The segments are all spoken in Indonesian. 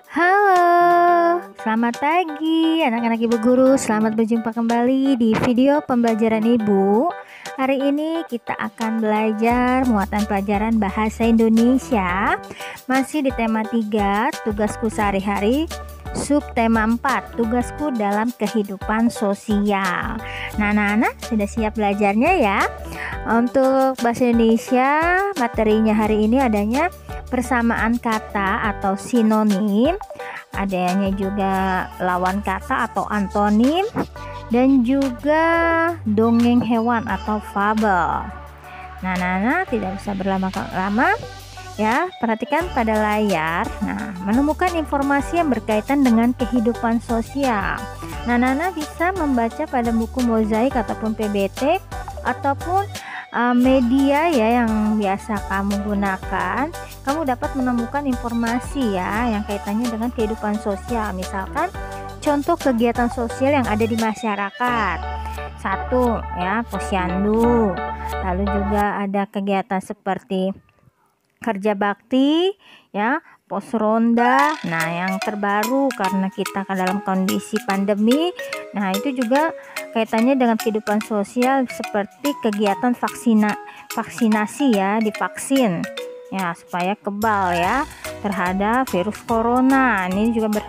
Halo, selamat pagi anak-anak ibu guru. Selamat berjumpa kembali di video pembelajaran ibu. Hari ini kita akan belajar muatan pelajaran bahasa Indonesia. Masih di tema 3, tugasku sehari-hari. Subtema 4, tugasku dalam kehidupan sosial. Nah, anak-anak sudah siap belajarnya ya? Untuk bahasa Indonesia, materinya hari ini adanya persamaan kata atau sinonim, adanya juga lawan kata atau antonim, dan juga dongeng hewan atau fabel. Nah, Nana tidak usah berlama-lama ya, perhatikan pada layar. Nah, menemukan informasi yang berkaitan dengan kehidupan sosial. Nah, Nana bisa membaca pada buku mozaik ataupun PBT ataupun media ya yang biasa kamu gunakan. Kamu dapat menemukan informasi ya yang kaitannya dengan kehidupan sosial. Misalkan contoh kegiatan sosial yang ada di masyarakat. Satu ya, posyandu. Lalu juga ada kegiatan seperti kerja bakti ya, pos ronda. Nah, yang terbaru karena kita dalam kondisi pandemi, nah itu juga kaitannya dengan kehidupan sosial seperti kegiatan vaksinasi ya, divaksin ya supaya kebal ya terhadap virus corona. Ini juga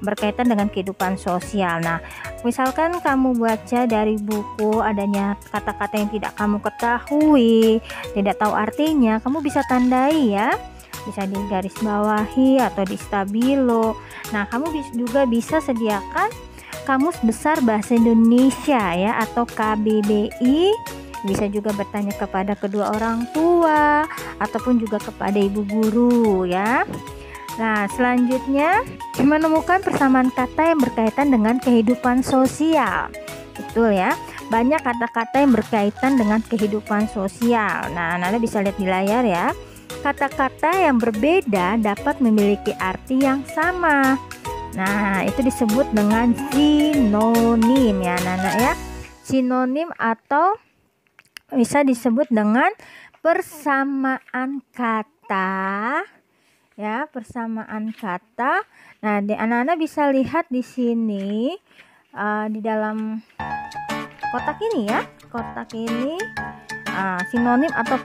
berkaitan dengan kehidupan sosial. Nah, misalkan kamu baca dari buku adanya kata-kata yang tidak kamu ketahui, tidak tahu artinya, kamu bisa tandai ya, bisa di garis bawahi atau di stabilo. Nah, kamu juga bisa sediakan Kamus Besar Bahasa Indonesia ya atau KBBI. Bisa juga bertanya kepada kedua orang tua ataupun juga kepada ibu guru ya. Nah, selanjutnya menemukan persamaan kata yang berkaitan dengan kehidupan sosial. Betul ya, banyak kata-kata yang berkaitan dengan kehidupan sosial. Nah, Nana bisa lihat di layar ya. Kata-kata yang berbeda dapat memiliki arti yang sama. Nah, itu disebut dengan sinonim ya, Nana ya. Sinonim atau bisa disebut dengan persamaan kata. Ya, persamaan kata. Nah, anak-anak bisa lihat di sini di dalam kotak ini ya. Kotak ini sinonim atau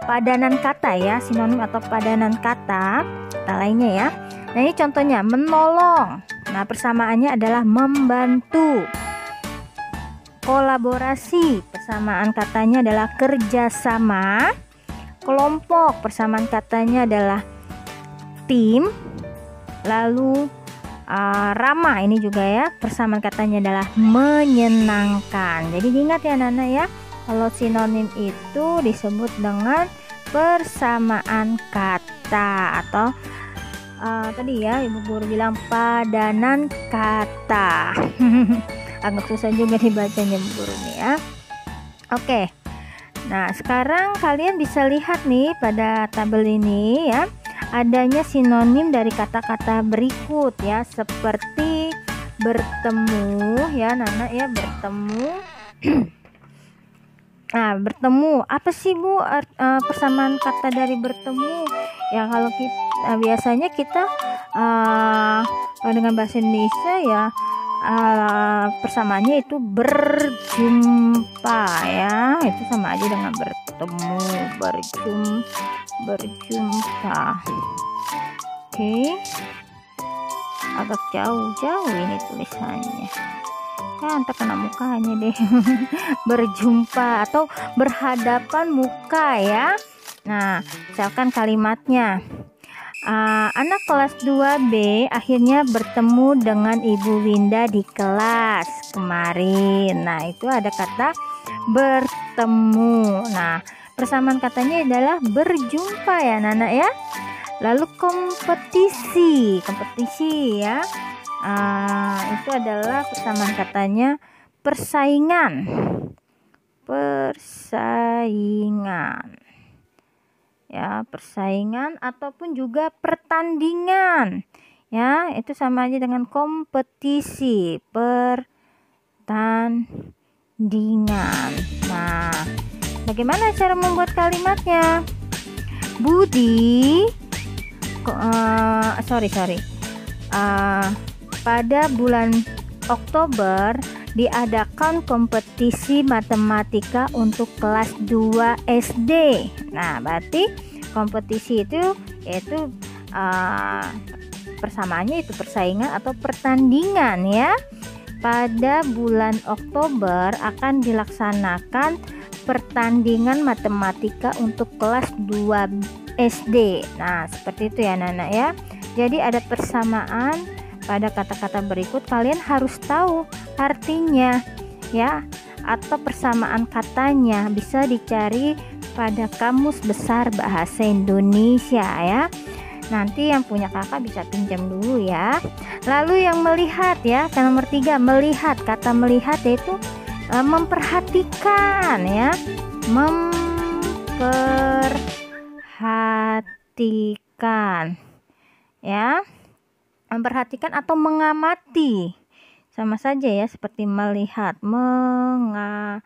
padanan kata ya, sinonim atau padanan kata lainnya ya. Nah, ini contohnya menolong. Nah, persamaannya adalah membantu. Kolaborasi, persamaan katanya adalah kerjasama. Kelompok, persamaan katanya adalah tim. Lalu ramah, ini juga ya, persamaan katanya adalah menyenangkan. Jadi diingat ya Nana ya, kalau sinonim itu disebut dengan persamaan kata atau tadi ya ibu guru bilang padanan kata. Agak susah juga dibacanya ibu guru nih ya. Oke. Nah, sekarang kalian bisa lihat nih pada tabel ini ya, adanya sinonim dari kata-kata berikut ya, seperti bertemu ya Nana ya, bertemu. Nah, bertemu apa sih Bu persamaan kata dari bertemu? Ya kalau kita biasanya kita kalau dengan bahasa Indonesia ya persamaannya itu berjumpa ya, itu sama aja dengan bertemu, berjumpa. Oke, agak jauh ini tulisannya ya, entah kena mukanya deh. Berjumpa atau berhadapan muka ya. Nah, misalkan kalimatnya anak kelas 2B akhirnya bertemu dengan Ibu Winda di kelas kemarin. Nah, itu ada kata bertemu. Nah, persamaan katanya adalah berjumpa ya Nana ya. Lalu kompetisi ya. Itu adalah persamaan katanya persaingan. Ya, persaingan ataupun juga pertandingan ya, itu sama aja dengan kompetisi, pertandingan. Nah, bagaimana cara membuat kalimatnya? Budi, pada bulan Oktober diadakan kompetisi matematika untuk kelas 2 SD. Nah, berarti kompetisi itu yaitu persamaannya itu persaingan atau pertandingan ya. Pada bulan Oktober akan dilaksanakan pertandingan matematika untuk kelas 2 SD. Nah, seperti itu ya anak-anak ya. Jadi ada persamaan pada kata-kata berikut, kalian harus tahu artinya ya, atau persamaan katanya bisa dicari pada Kamus Besar Bahasa Indonesia ya. Nanti yang punya kakak bisa pinjam dulu ya. Lalu yang melihat ya, nomor 3, melihat. Kata melihat yaitu memperhatikan ya, memperhatikan ya, memperhatikan atau mengamati, sama saja ya seperti melihat, mengamati.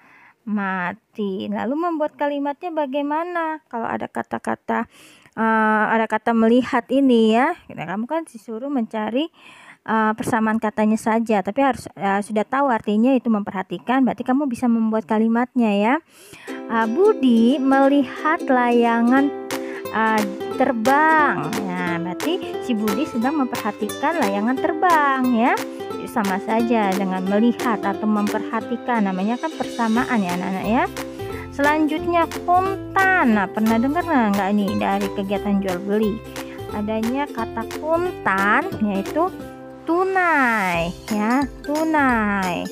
Lalu membuat kalimatnya bagaimana? Kalau ada kata-kata ada kata melihat ini ya, kamu kan disuruh mencari persamaan katanya saja, tapi harus sudah tahu artinya itu memperhatikan, berarti kamu bisa membuat kalimatnya ya. Budi melihat layangan terbang. Nah, berarti si Budi sedang memperhatikan layangan terbang ya. Sama saja dengan melihat atau memperhatikan, namanya kan persamaan ya anak-anak ya. Selanjutnya kontan. Nah, pernah dengar nggak nih dari kegiatan jual beli? Adanya kata kontan yaitu tunai ya, tunai.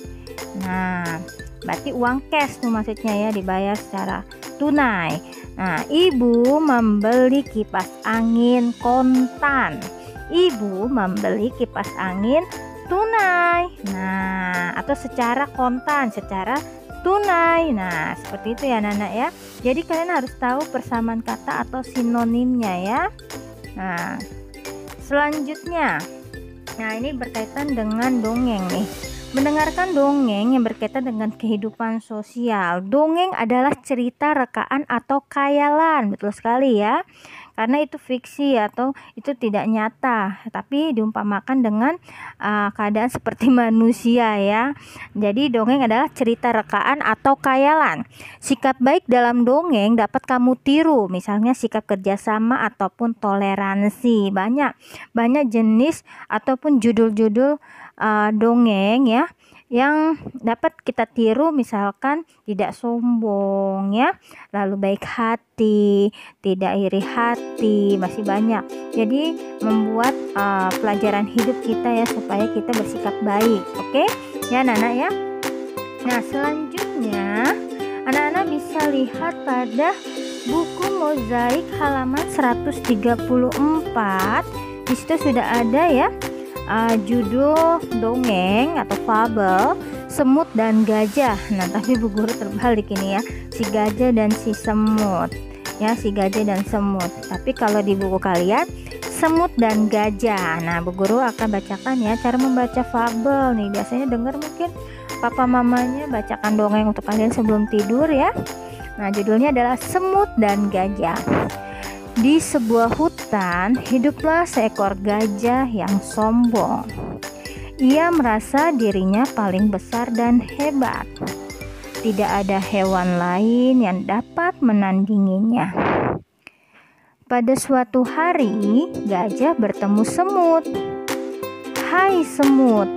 Nah, berarti uang cash tuh maksudnya ya, dibayar secara tunai. Nah, ibu membeli kipas angin kontan. Ibu membeli kipas angin tunai. Nah, atau secara kontan, secara tunai. Nah, seperti itu ya anak-anak ya. Jadi kalian harus tahu persamaan kata atau sinonimnya ya. Nah, selanjutnya, nah ini berkaitan dengan dongeng nih. Mendengarkan dongeng yang berkaitan dengan kehidupan sosial. Dongeng adalah cerita, rekaan atau khayalan. Betul sekali ya. Karena itu fiksi atau itu tidak nyata, tapi diumpamakan dengan keadaan seperti manusia ya. Jadi dongeng adalah cerita, rekaan atau khayalan. Sikap baik dalam dongeng dapat kamu tiru, misalnya sikap kerjasama ataupun toleransi. Banyak jenis ataupun judul-judul dongeng ya yang dapat kita tiru, misalkan tidak sombong ya, lalu baik hati, tidak iri hati, masih banyak. Jadi membuat pelajaran hidup kita ya, supaya kita bersikap baik. Oke ya anak-anak ya. Nah, selanjutnya anak-anak bisa lihat pada buku mozaik halaman 134. Di situ sudah ada ya judul dongeng atau fabel Semut dan Gajah. Nah, tapi Bu Guru terbalik ini ya, si gajah dan si semut ya, si gajah dan semut. Tapi kalau di buku kalian semut dan gajah. Nah, Bu Guru akan bacakan ya cara membaca fabel nih. Biasanya dengar mungkin papa mamanya bacakan dongeng untuk kalian sebelum tidur ya. Nah, judulnya adalah Semut dan Gajah. Di sebuah hutan, hiduplah seekor gajah yang sombong. Ia merasa dirinya paling besar dan hebat. Tidak ada hewan lain yang dapat menandinginya. Pada suatu hari, gajah bertemu semut. "Hai semut,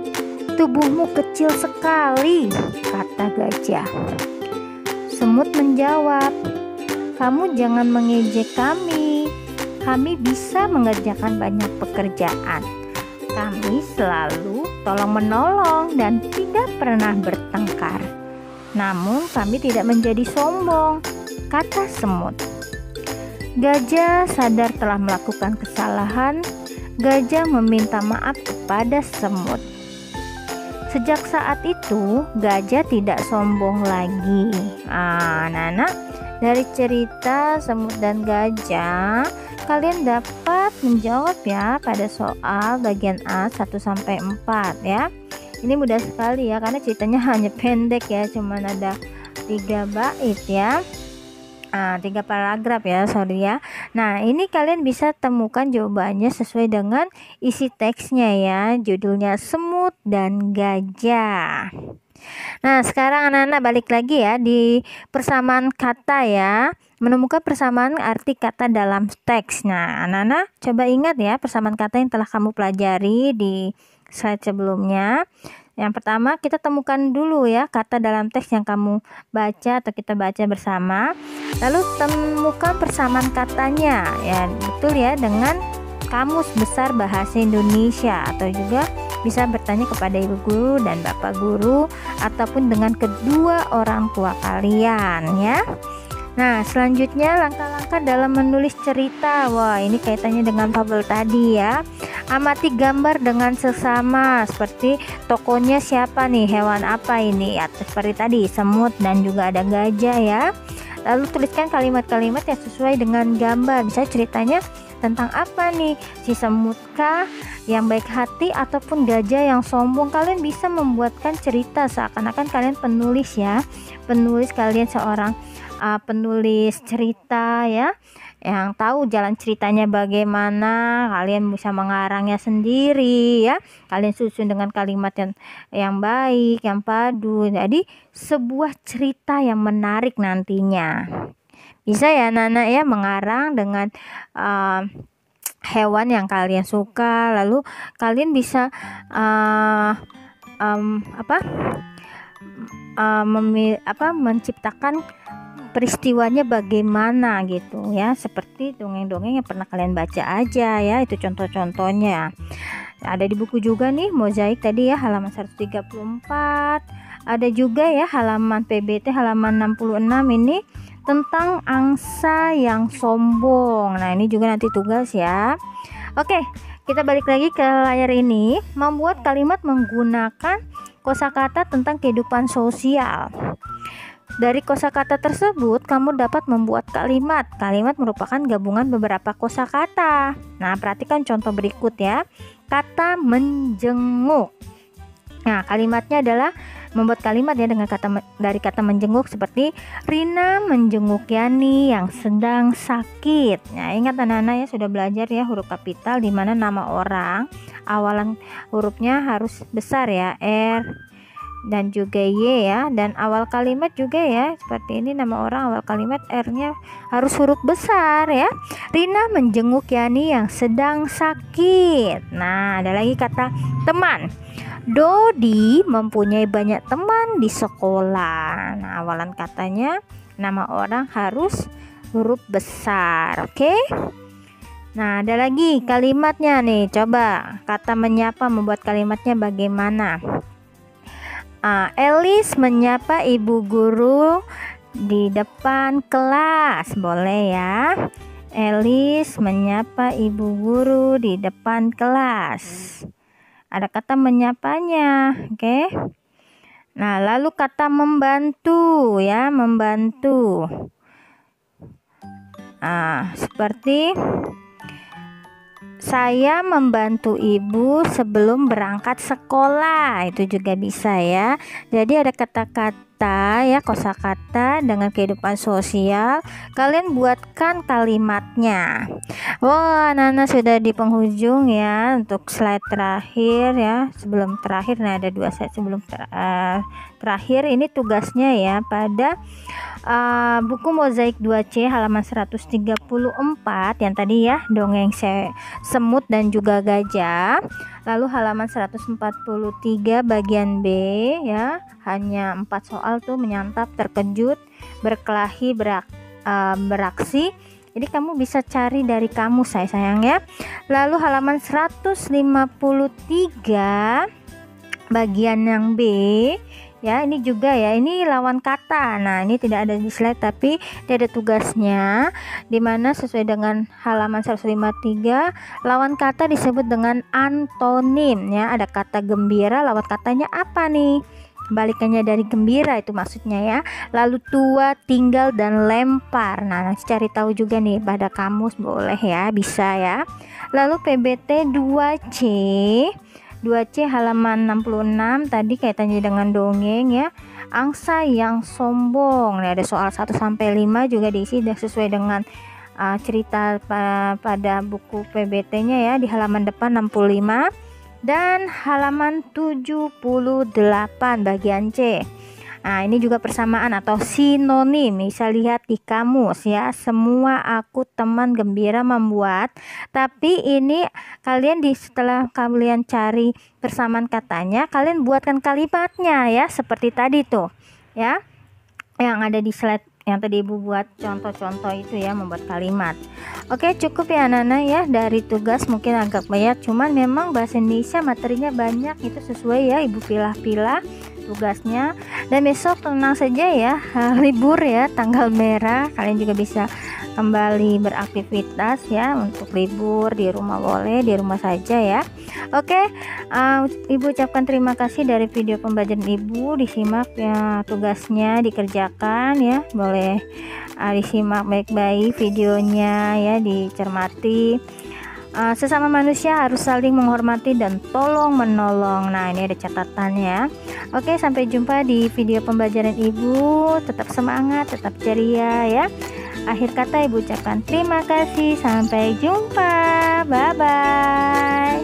tubuhmu kecil sekali," kata gajah. Semut menjawab, "Kamu jangan mengejek kami. Kami bisa mengerjakan banyak pekerjaan. Kami selalu tolong-menolong dan tidak pernah bertengkar. Namun kami tidak menjadi sombong," kata semut. Gajah sadar telah melakukan kesalahan. Gajah meminta maaf kepada semut. Sejak saat itu, gajah tidak sombong lagi. Anak-anak, dari cerita semut dan gajah, kalian dapat menjawab ya pada soal bagian A 1-4 ya. Ini mudah sekali ya, karena ceritanya hanya pendek ya, cuman ada 3 bait ya, 3 paragraf ya, sorry ya. Nah, ini kalian bisa temukan jawabannya sesuai dengan isi teksnya ya. Judulnya Semut dan Gajah. Nah, sekarang anak-anak balik lagi ya di persamaan kata ya. Menemukan persamaan arti kata dalam teks. Nah, anak-anak coba ingat ya persamaan kata yang telah kamu pelajari di slide sebelumnya. Yang pertama kita temukan dulu ya kata dalam teks yang kamu baca atau kita baca bersama. Lalu temukan persamaan katanya ya, betul ya, dengan Kamus Besar Bahasa Indonesia, atau juga bisa bertanya kepada ibu guru dan bapak guru ataupun dengan kedua orang tua kalian ya. Nah, selanjutnya langkah-langkah dalam menulis cerita. Wah, ini kaitannya dengan fabel tadi ya. Amati gambar dengan seksama, seperti tokonya siapa nih, hewan apa ini, atau seperti tadi semut dan juga ada gajah ya. Lalu tuliskan kalimat-kalimat yang sesuai dengan gambar. Bisa ceritanya tentang apa nih, si semutkah yang baik hati ataupun gajah yang sombong. Kalian bisa membuatkan cerita seakan-akan kalian penulis ya, penulis, kalian seorang penulis cerita ya, yang tahu jalan ceritanya bagaimana. Kalian bisa mengarangnya sendiri ya, kalian susun dengan kalimat yang baik, yang padu, jadi sebuah cerita yang menarik nantinya. Bisa ya anak-anak ya mengarang dengan hewan yang kalian suka. Lalu kalian bisa menciptakan peristiwanya bagaimana gitu ya, seperti dongeng-dongeng yang pernah kalian baca aja ya. Itu contoh-contohnya ada di buku juga nih, mozaik tadi ya, halaman 134. Ada juga ya halaman PBT halaman 66 ini tentang angsa yang sombong. Nah, ini juga nanti tugas ya. Oke, kita balik lagi ke layar ini. Membuat kalimat menggunakan kosakata tentang kehidupan sosial. Dari kosakata tersebut kamu dapat membuat kalimat. Kalimat merupakan gabungan beberapa kosakata. Nah, perhatikan contoh berikut ya. Kata menjenguk. Nah, kalimatnya adalah membuat kalimat ya dengan dari kata menjenguk, seperti Rina menjenguk Yani yang sedang sakit. Nah, ingat anak-anak ya, sudah belajar ya huruf kapital, di mana nama orang awalan hurufnya harus besar ya, R dan juga Y ya, dan awal kalimat juga ya seperti ini, nama orang awal kalimat R-nya harus huruf besar ya. Rina menjenguk Yani yang sedang sakit. Nah, ada lagi kata teman. Dodi mempunyai banyak teman di sekolah. Nah, awalan katanya nama orang harus huruf besar. Oke. Nah, ada lagi kalimatnya nih. Coba kata menyapa, membuat kalimatnya bagaimana? Elis menyapa ibu guru di depan kelas. Boleh ya. Elis menyapa ibu guru di depan kelas. Ada kata menyapanya, oke. Nah, lalu kata membantu ya, membantu. Seperti saya membantu ibu sebelum berangkat sekolah. Itu juga bisa ya. Jadi ada kata-kata ya, kosakata dengan kehidupan sosial. Kalian buatkan kalimatnya. Wah, Nana sudah di penghujung ya untuk slide terakhir ya. Sebelum terakhir, nah ada 2 slide sebelum terakhir. Ini tugasnya ya pada buku mozaik 2C halaman 134 yang tadi ya, dongeng semut dan juga gajah. Lalu halaman 143 bagian B ya, hanya 4 soal tuh, menyantap, terkejut, berkelahi, beraksi. Jadi kamu bisa cari dari kamus sayang ya. Lalu halaman 153 bagian yang B ya, ini juga ya, ini lawan kata. Nah, ini tidak ada di slide tapi ini ada tugasnya, dimana sesuai dengan halaman 153 lawan kata disebut dengan antonim ya. Ada kata gembira, lawan katanya apa nih? Kebalikannya dari gembira itu maksudnya ya. Lalu tua, tinggal, dan lempar. Nah, nanti cari tahu juga nih pada kamus, boleh ya, bisa ya. Lalu PBT 2C halaman 66 tadi kaitannya dengan dongeng ya. Angsa yang sombong. Nah, ada soal 1 sampai 5 juga diisi sesuai dengan cerita pada buku PBT-nya ya, di halaman depan 65 dan halaman 78 bagian C. Nah, ini juga persamaan atau sinonim. Bisa lihat di kamus ya. Semua aku teman gembira membuat. Tapi ini kalian setelah kalian cari persamaan katanya, kalian buatkan kalimatnya ya, seperti tadi tuh ya. Yang ada di slide yang tadi Ibu buat contoh-contoh itu ya, membuat kalimat. Oke, cukup ya anak-anak ya, dari tugas mungkin agak banyak, cuman memang bahasa Indonesia materinya banyak, itu sesuai ya, Ibu pilah-pilah tugasnya. Dan besok tenang saja ya, libur ya, tanggal merah, kalian juga bisa kembali beraktivitas ya, untuk libur di rumah boleh, di rumah saja ya. Oke, Ibu ucapkan terima kasih dari video pembelajaran Ibu, disimak ya tugasnya, dikerjakan ya, boleh disimak baik-baik videonya ya, dicermati. Sesama manusia harus saling menghormati dan tolong menolong. Nah, ini ada catatannya. Oke, sampai jumpa di video pembelajaran Ibu. Tetap semangat, tetap ceria ya. Akhir kata Ibu ucapkan terima kasih. Sampai jumpa. Bye bye.